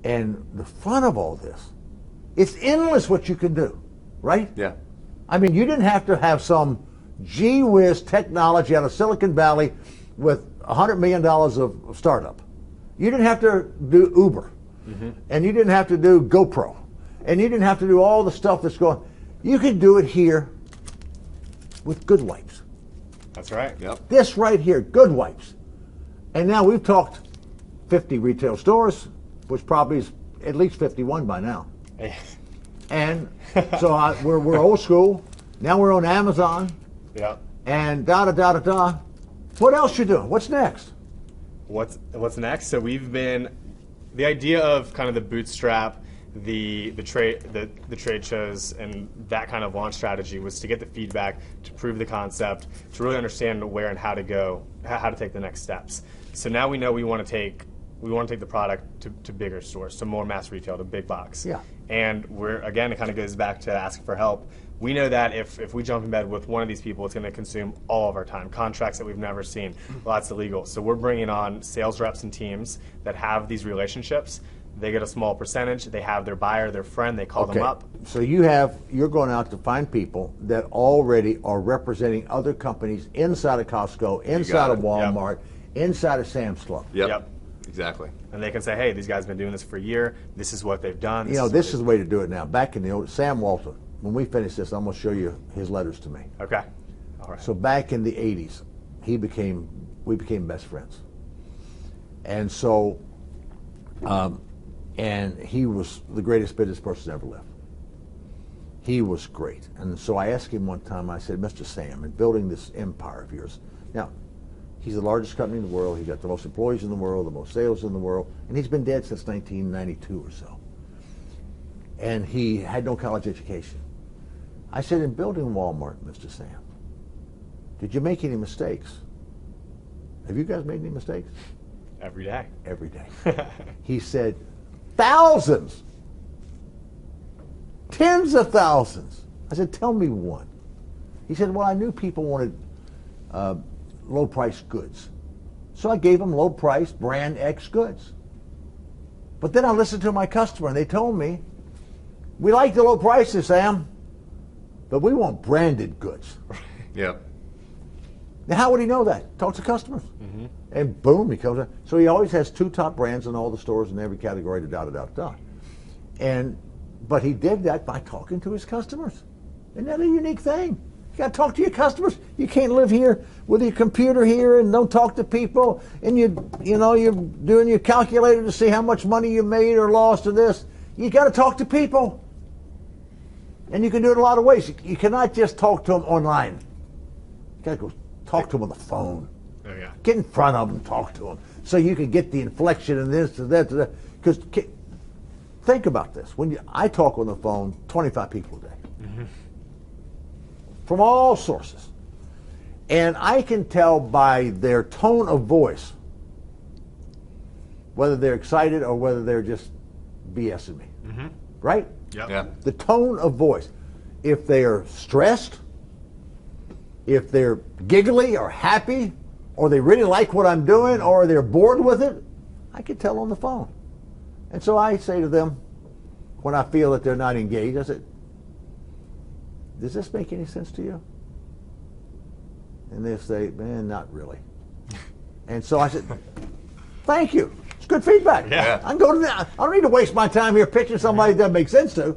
And the fun of all this, it's endless what you can do, right? Yeah. I mean, you didn't have to have some gee whiz technology out of Silicon Valley with $100 million of startup. You didn't have to do Uber, and you didn't have to do GoPro, and you didn't have to do all the stuff that's going. You could do it here with Goodwipes. That's right. Yep. This right here, Goodwipes. And now we've talked 50 retail stores, which probably is at least 51 by now. And so we're old school. Now we're on Amazon. Yeah. And da-da-da-da-da. What else you doing? What's next? What's next? So we've been, the idea of kind of the bootstrap, the trade shows, and that kind of launch strategy was to get the feedback, to prove the concept, to really understand where and how to go, how to take the next steps. So now we know we want to take the product to bigger stores, to more mass retail, to big box. Yeah. And it kind of goes back to asking for help. We know that if we jump in bed with one of these people, it's going to consume all of our time, contracts that we've never seen, lots of legal. So we're bringing on sales reps and teams that have these relationships. They get a small percentage. They have their buyer, their friend. They call them up. So you're going out to find people that already are representing other companies inside of Costco, inside of Walmart, inside of Sam's Club. Yep. Exactly. And they can say, hey, these guys have been doing this for a year. This is what they've done. This is the way to do it now. Back in the old, Sam Walton, when we finish this, I'm going to show you his letters to me. Okay. All right. So back in the 80s, we became best friends. And so, and he was the greatest business person ever lived. He was great. And so I asked him one time, I said, Mr. Sam, in building this empire of yours, now, he's the largest company in the world. He's got the most employees in the world, the most sales in the world, and he's been dead since 1992 or so. And he had no college education. I said, in building Walmart, Mr. Sam, did you make any mistakes? Have you guys made any mistakes? Every day. Every day. He said, thousands. Tens of thousands. I said, tell me one. He said, well, I knew people wanted low-priced goods. So I gave them low-priced brand X goods. But then I listened to my customer, and they told me, we like the low prices, Sam, but we want branded goods. Yep. Now, how would he know that? Talk to customers. And boom, he comes up. So he always has two top brands in all the stores in every category, da-da-da-da. But he did that by talking to his customers. Isn't that a unique thing? You got to talk to your customers. You can't live here with your computer here and don't talk to people. And you're doing your calculator to see how much money you made or lost or this. You got to talk to people. And you can do it a lot of ways. You cannot just talk to them online. You got to go talk to them on the phone. Oh, yeah. Get in front of them, talk to them, so you can get the inflection and this and that. Because think about this: I talk on the phone, 25 people a day, from all sources, and I can tell by their tone of voice whether they're excited or whether they're just BSing me. Right? Yep. Yeah. The tone of voice. If they're stressed, if they're giggly or happy, or they really like what I'm doing, or they're bored with it, I can tell on the phone. And so I say to them, when I feel that they're not engaged, I said, does this make any sense to you? And they say, man, not really. And so I said, thank you. It's good feedback. Yeah. I don't need to waste my time here pitching somebody that doesn't make sense to.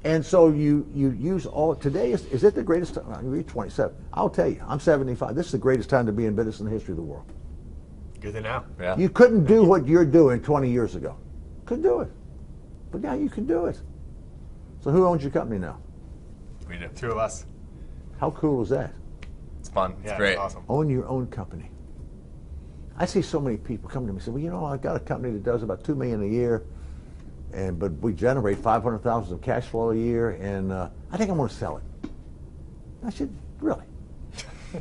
And so you use all, today, is it the greatest time? You're 27. I'll tell you, I'm 75. This is the greatest time to be in business in the history of the world. Good to know. Yeah. You couldn't do what you're doing 20 years ago. Couldn't do it. But now you can do it. So who owns your company now? We do. Two of us. How cool is that? It's fun. It's Yeah, great. Awesome. Own your own company. I see so many people come to me and say, well, I've got a company that does about $2 million a year, but we generate $500,000 of cash flow a year, and I think I'm going to sell it. I said, really?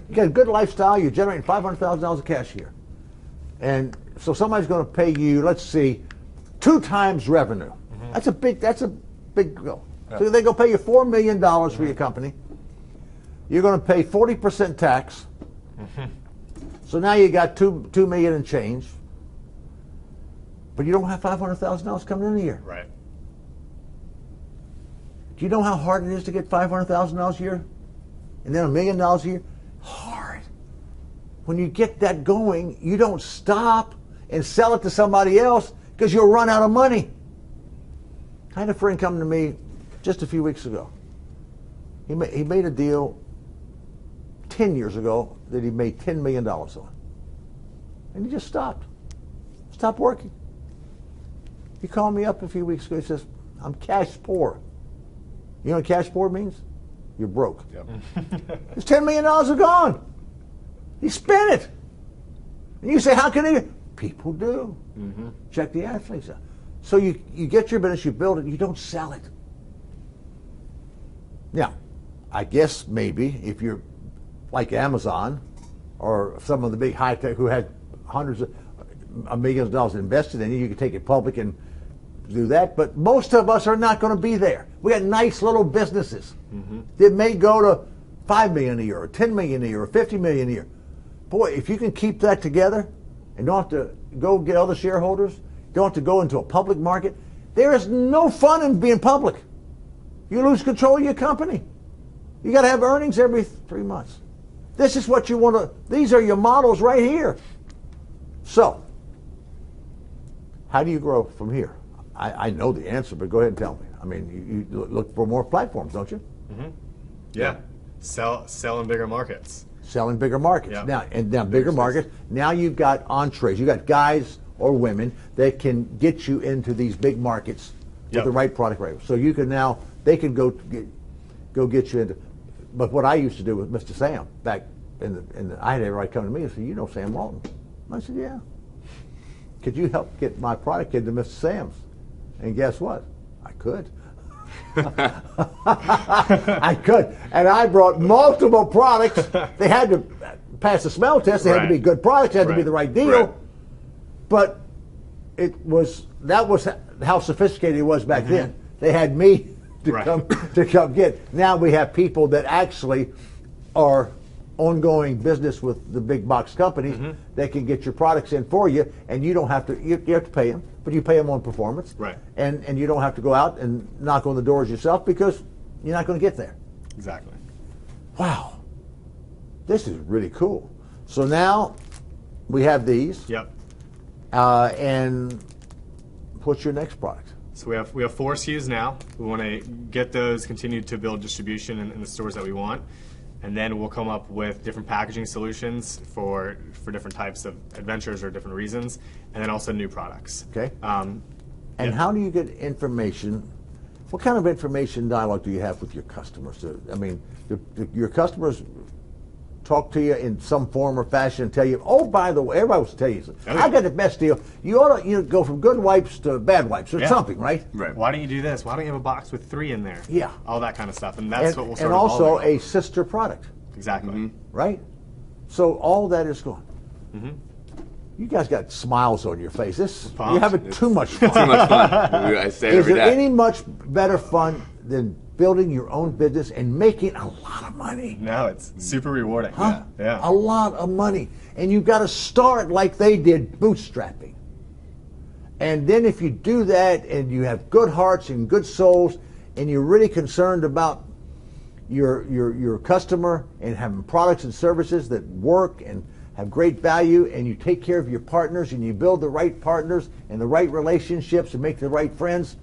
You got a good lifestyle, you're generating $500,000 of cash a year. And so somebody's going to pay you, let's see, 2 times revenue. That's a big goal. Yeah. So they go pay you $4 million for your company. You're going to pay 40% tax. So now you got $2 million and change. but you don't have $500,000 coming in a year. Right. Do you know how hard it is to get $500,000 a year? And then $1 million a year? Hard. When you get that going, you don't stop and sell it to somebody else because you'll run out of money. I had a friend come to me just a few weeks ago. He made a deal 10 years ago that he made $10 million on. And he just stopped working. He called me up a few weeks ago. He says, I'm cash poor. You know what cash poor means? You're broke. Yep. His $10 million are gone. He spent it. And you say, how can he? People do. Mm-hmm. Check the athletes out. So you get your business, you build it, you don't sell it. Now, I guess maybe if you're like Amazon or some of the big high tech who had hundreds of millions of dollars invested in you could take it public and do that. But most of us are not going to be there. We got nice little businesses that may go to $5 million a year, or $10 million a year, or $50 million a year. Boy, if you can keep that together and don't have to go get other shareholders, don't have to go into a public market, there is no fun in being public. You lose control of your company. You got to have earnings every 3 months. This is what you want to, these are your models right here. So, how do you grow from here? I know the answer, but go ahead and tell me. I mean, you look for more platforms, don't you? Mm-hmm. Yeah. Sell in bigger markets. Selling bigger markets. Yeah. Now bigger markets. Now you've got entrees. You got guys or women that can get you into these big markets with the right product right. So you can now, they can go get you into. But what I used to do with Mr. Sam back I had everybody come to me and say, you know Sam Walton? I said, yeah. Could you help get my product into Mr. Sam's? And guess what? I could. I could. And I brought multiple products. They had to pass the smell test. They had to be good products. They had to be the right deal. Right. But that was how sophisticated it was back then. They had me to come get. Now we have people that actually are ongoing business with the big box companies that can get your products in for you, and you don't have to. You have to pay them, but you pay them on performance. Right. And you don't have to go out and knock on the doors yourself because you're not going to get there. Exactly. Wow. This is really cool. So now we have these. Yep. And what's your next product? So we have 4 SKUs now. We want to get those, continue to build distribution in the stores that we want, and then we'll come up with different packaging solutions for different types of adventures or different reasons, and then also new products. Okay. And how do you get information? What kind of information dialogue do you have with your customers? I mean, do your customers talk to you in some form or fashion and tell you, oh, by the way, everybody wants to tell you, I got the best deal. You ought to go from good wipes to bad wipes or something, right? Right. Why don't you do this? Why don't you have a box with 3 in there? Yeah. All that kind of stuff. And that's what we'll start And also evolving. a sister product, Exactly. right? So all that is gone. You guys got smiles on your face. You're having too much fun. Too much fun. I say it Is every there day. any much better fun than building your own business and making a lot of money? No, it's super rewarding. Huh? Yeah. A lot of money. And you've got to start like they did, bootstrapping. And then if you do that and you have good hearts and good souls and you're really concerned about your customer and having products and services that work and have great value, and you take care of your partners and you build the right partners and the right relationships and make the right friends,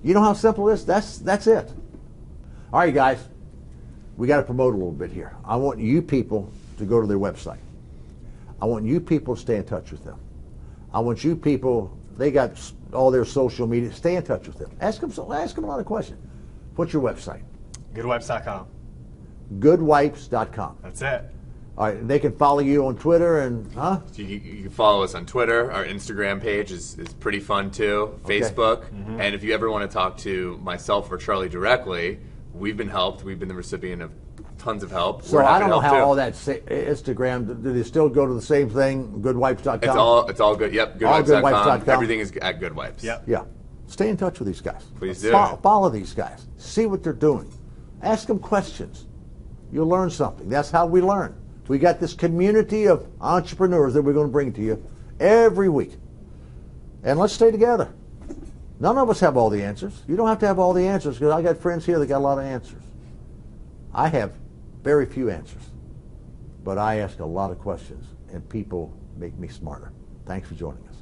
you know how simple it is? That's it. All right, guys, we got to promote a little bit here. I want you people to go to their website. I want you people to stay in touch with them. I want you people, they got all their social media, stay in touch with them. Ask them a lot of questions. What's your website? Goodwipes.com. Goodwipes.com. That's it. All right, and they can follow you on Twitter and, So you can follow us on Twitter. Our Instagram page is pretty fun too. Okay. Facebook. And if you ever want to talk to myself or Charlie directly, we've been helped. We've been the recipient of tons of help. So I don't know how all that Instagram, do they still go to the same thing, goodwipes.com? It's all good. Yep, All goodwipes.com. goodwipes.com. Everything is at Goodwipes. Yep. Yeah. Stay in touch with these guys. Please do. Follow these guys. See what they're doing. Ask them questions. You'll learn something. That's how we learn. We got this community of entrepreneurs that we're going to bring to you every week. And let's stay together. None of us have all the answers. You don't have to have all the answers, because I got friends here that got a lot of answers. I have very few answers, but I ask a lot of questions, and people make me smarter. Thanks for joining us.